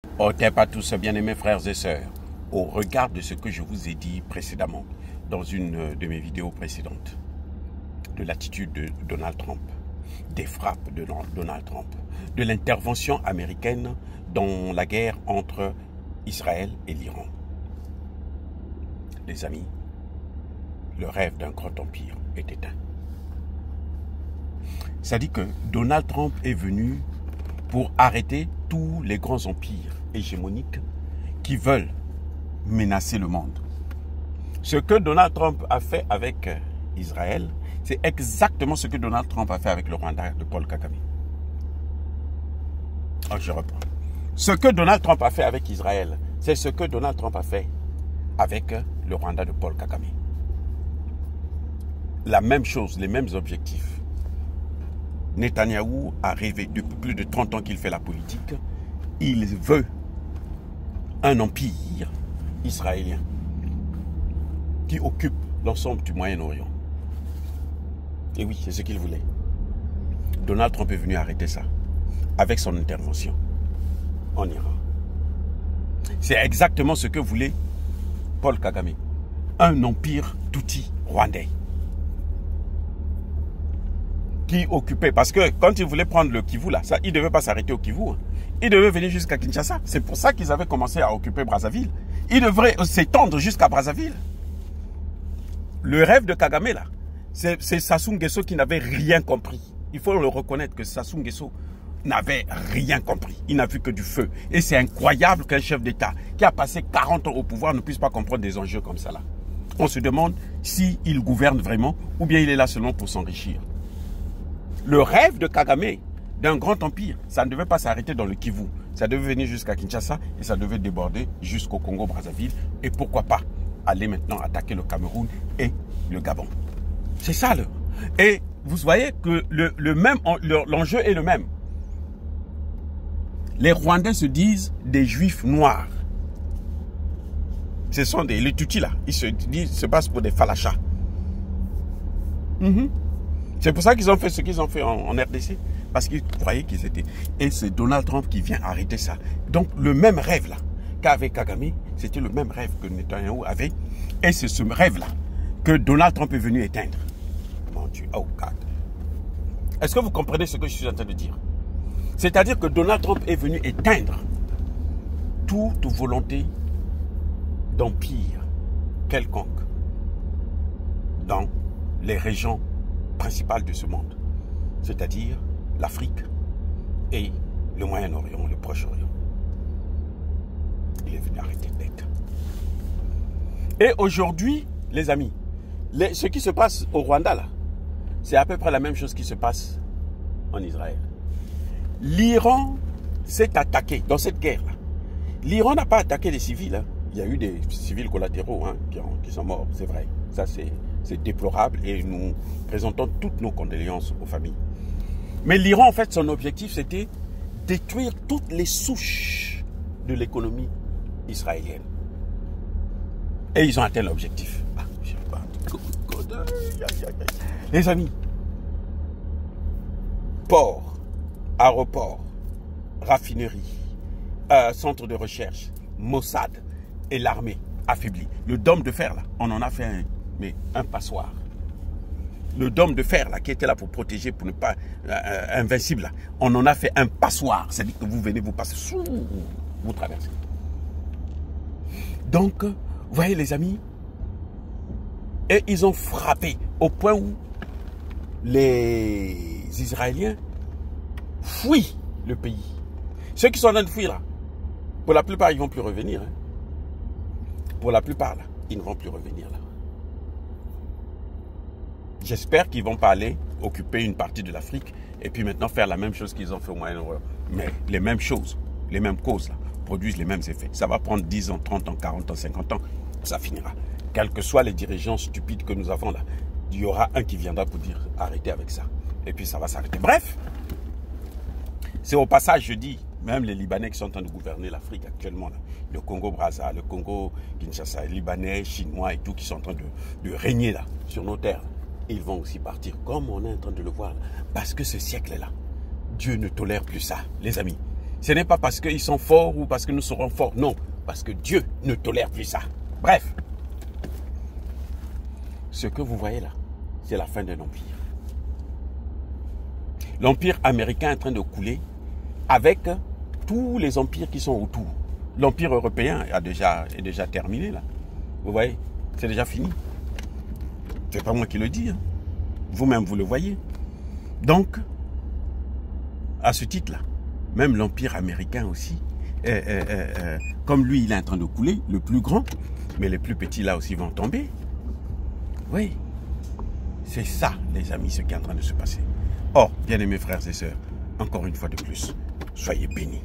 Au pas tous, bien-aimés frères et sœurs, au regard de ce que je vous ai dit précédemment dans une de mes vidéos précédentes, de l'attitude de Donald Trump, des frappes de Donald Trump, de l'intervention américaine dans la guerre entre Israël et l'Iran. Les amis, le rêve d'un grand empire est éteint. Ça dit que Donald Trump est venu pour arrêter tous les grands empires hégémoniques qui veulent menacer le monde. Ce que Donald Trump a fait avec Israël, c'est exactement ce que Donald Trump a fait avec le Rwanda de Paul Kagame. Alors je reprends. Ce que Donald Trump a fait avec Israël, c'est ce que Donald Trump a fait avec le Rwanda de Paul Kagame. La même chose, les mêmes objectifs. Netanyahou a rêvé depuis plus de 30 ans qu'il fait la politique. Il veut un empire israélien qui occupe l'ensemble du Moyen-Orient. Et oui, c'est ce qu'il voulait. Donald Trump est venu arrêter ça avec son intervention en Iran. C'est exactement ce que voulait Paul Kagame. Un empire touti rwandais. Qui occupait, parce que quand ils voulaient prendre le Kivu là, ça, ils ne devaient pas s'arrêter au Kivu. Hein. Ils devaient venir jusqu'à Kinshasa. C'est pour ça qu'ils avaient commencé à occuper Brazzaville. Ils devraient s'étendre jusqu'à Brazzaville. Le rêve de Kagame là, c'est Sassou Nguesso qui n'avait rien compris. Il faut le reconnaître que Sassou Nguesso n'avait rien compris. Il n'a vu que du feu. Et c'est incroyable qu'un chef d'État qui a passé 40 ans au pouvoir ne puisse pas comprendre des enjeux comme ça là. On se demande s'il gouverne vraiment ou bien il est là seulement pour s'enrichir. Le rêve de Kagame d'un grand empire, ça ne devait pas s'arrêter dans le Kivu. Ça devait venir jusqu'à Kinshasa et ça devait déborder jusqu'au Congo-Brazzaville. Et pourquoi pas aller maintenant attaquer le Cameroun et le Gabon. C'est ça. Et vous voyez que l'enjeu est le même. Les Rwandais se disent des Juifs noirs. Ce sont les Tutsis là. Ils se passent pour des falachas. C'est pour ça qu'ils ont fait ce qu'ils ont fait en RDC. Parce qu'ils croyaient qu'ils étaient. Et c'est Donald Trump qui vient arrêter ça. Donc le même rêve là qu'avait Kagame, c'était le même rêve que Netanyahou avait. Et c'est ce rêve là que Donald Trump est venu éteindre. Mon Dieu, oh God. Est-ce que vous comprenez ce que je suis en train de dire? C'est-à-dire que Donald Trump est venu éteindre toute volonté d'empire quelconque dans les régions principales de ce monde, c'est-à-dire l'Afrique et le Moyen-Orient, le Proche-Orient. Il est venu arrêter net. Et aujourd'hui, les amis, ce qui se passe au Rwanda, là, c'est à peu près la même chose qui se passe en Israël. L'Iran s'est attaqué dans cette guerre-là. L'Iran n'a pas attaqué les civils. Hein. Il y a eu des civils collatéraux hein, qui sont morts, c'est vrai. Ça, c'est déplorable et nous présentons toutes nos condoléances aux familles. Mais l'Iran, en fait, son objectif, c'était détruire toutes les souches de l'économie israélienne. Et ils ont atteint l'objectif. Les amis, port, aéroport, raffinerie, centre de recherche, Mossad et l'armée affaiblie. Le dôme de fer, là, on en a fait un passoire. Le dôme de fer là, qui était là pour protéger, pour ne pas invincible, là, on en a fait un passoire. C'est-à-dire que vous venez, vous passez sous, vous traversez. Donc, vous voyez les amis, et ils ont frappé au point où les Israéliens fuient le pays. Ceux qui sont en train de fuir là, pour la plupart, ils ne vont plus revenir. Hein. Pour la plupart là, ils ne vont plus revenir là. J'espère qu'ils ne vont pas aller occuper une partie de l'Afrique et puis maintenant faire la même chose qu'ils ont fait au Moyen-Orient. Mais les mêmes choses, les mêmes causes là, produisent les mêmes effets. Ça va prendre 10 ans, 30 ans, 40 ans, 50 ans, ça finira. Quels que soient les dirigeants stupides que nous avons là, il y aura un qui viendra pour dire arrêtez avec ça. Et puis ça va s'arrêter. Bref, c'est au passage, je dis, même les Libanais qui sont en train de gouverner l'Afrique actuellement, là, le Congo-Brazza, le Congo-Kinshasa, les Libanais, Chinois et tout, qui sont en train de régner là, sur nos terres. Ils vont aussi partir, comme on est en train de le voir, là, parce que ce siècle-là, Dieu ne tolère plus ça, les amis. Ce n'est pas parce qu'ils sont forts ou parce que nous serons forts. Non, parce que Dieu ne tolère plus ça. Bref. Ce que vous voyez là, c'est la fin d'un empire. L'empire américain est en train de couler avec tous les empires qui sont autour. L'empire européen est déjà terminé là. Vous voyez, c'est déjà fini. C'est pas moi qui le dis. Hein. Vous-même, vous le voyez. Donc, à ce titre-là, même l'empire américain aussi, comme lui, il est en train de couler, le plus grand, mais les plus petits là aussi vont tomber. Oui, c'est ça, les amis, ce qui est en train de se passer. Or, bien-aimés frères et sœurs, encore une fois de plus, soyez bénis.